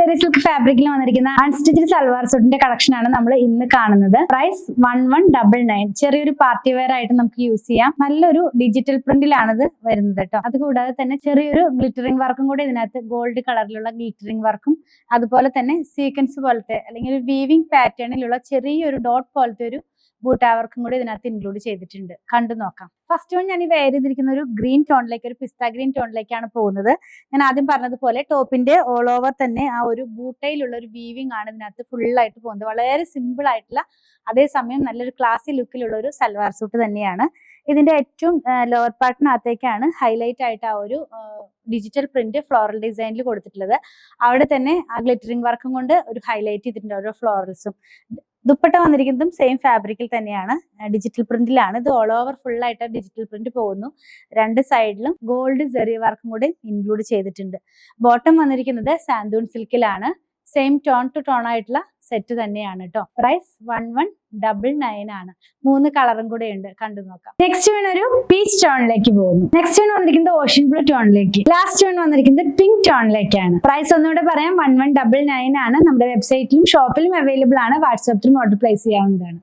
Chanderi silk ഫാബ്രിക്കിൽ വന്നിരിക്കുന്ന unstitched salwar സൂട്ടിന്റെ collection ആണ് നമ്മൾ ഇന്ന് കാണുന്നത്. പ്രൈസ് 1199. ചെറിയൊരു പാർട്ടി വെയർ ആയിട്ട് നമുക്ക് യൂസ് ചെയ്യാം. നല്ലൊരു ഡിജിറ്റൽ പ്രിന്റിലാണിത് വരുന്നത് കേട്ടോ. അതുകൂടാതെ തന്നെ ചെറിയൊരു ഗ്ലിറ്ററിംഗ് വർക്കും കൂടെ ഇതിനകത്ത് ഗോൾഡ് കളറിലുള്ള ഗ്ലിറ്ററിംഗ് വർക്കും അതുപോലെ തന്നെ സീക്വൻസ് പോലത്തെ അല്ലെങ്കിൽ ഒരു വീവിംഗ് പാറ്റേണിലുള്ള ചെറിയൊരു ഡോട്ട് പോലത്തെ ഒരു ബൂട്ടാ വർക്കും കൂടി ഇതിനകത്ത് ഇൻക്ലൂഡ് ചെയ്തിട്ടുണ്ട്. കണ്ടു നോക്കാം. ഫസ്റ്റ് വൺ ഞാൻ ഈ വെയർ ചെയ്തിരിക്കുന്ന ഒരു ഗ്രീൻ ടോണിലേക്ക്, ഒരു പിസ്ത ഗ്രീൻ ടോണിലേക്കാണ് പോകുന്നത്. ഞാൻ ആദ്യം പറഞ്ഞതുപോലെ ടോപ്പിന്റെ ഓൾ ഓവർ തന്നെ ആ ഒരു ബൂട്ടയിലുള്ള ഒരു വീവിംഗ് ആണ് ഇതിനകത്ത് ഫുൾ ആയിട്ട് പോകുന്നത്. വളരെ സിമ്പിൾ ആയിട്ടുള്ള അതേസമയം നല്ലൊരു ക്ലാസി ലുക്കിലുള്ള ഒരു സൽവാർ സൂട്ട് തന്നെയാണ്. ഇതിന്റെ ഏറ്റവും ലോവർ പാർട്ടിനകത്തേക്കാണ് ഹൈലൈറ്റ് ആയിട്ട് ആ ഒരു ഡിജിറ്റൽ പ്രിന്റ് ഫ്ലോറൽ ഡിസൈനിൽ കൊടുത്തിട്ടുള്ളത്. അവിടെ തന്നെ ആ ഗ്ലിറ്ററിംഗ് വർക്കും കൊണ്ട് ഒരു ഹൈലൈറ്റ് ചെയ്തിട്ടുണ്ട് ഓരോ ഫ്ലോറൽസും. ദുപ്പട്ട വന്നിരിക്കുന്നതും സെയിം ഫാബ്രിക്കിൽ തന്നെയാണ്, ഡിജിറ്റൽ പ്രിന്റിലാണ്. ഇത് ഓൾ ഓവർ ഫുൾ ആയിട്ട് ഡിജിറ്റൽ പ്രിന്റ് പോകുന്നു. രണ്ട് സൈഡിലും ഗോൾഡ് ജെറി വർക്കും കൂടി ഇൻക്ലൂഡ് ചെയ്തിട്ടുണ്ട്. ബോട്ടം വന്നിരിക്കുന്നത് santoon സിൽക്കിലാണ്. Same tone to tone ആയിട്ടുള്ള സെറ്റ് തന്നെയാണ് കേട്ടോ. പ്രൈസ് 1199 ആണ്. 3 കളറും കൂടെ ഉണ്ട്, കണ്ടു നോക്കാം. നെക്സ്റ്റ് വൺ ഒരു പീച്ച് ടോണിലേക്ക് പോകുന്നു. നെക്സ്റ്റ് വൺ വന്നിരിക്കുന്നത് ഓഷ്യൻ ബ്ലൂ ടോണിലേക്ക്. ലാസ്റ്റ് വൺ വന്നിരിക്കുന്നത് പിങ്ക് ടോണിലേക്കാണ്. പ്രൈസ് ഒന്നുകൂടെ പറയാം, 1199 ആണ്. നമ്മുടെ വെബ്സൈറ്റിലും ഷോപ്പിലും അവൈലബിൾ ആണ്. വാട്സാപ്പിലും ഓർഡർ പ്ലേസ് ചെയ്യാവുന്നതാണ്.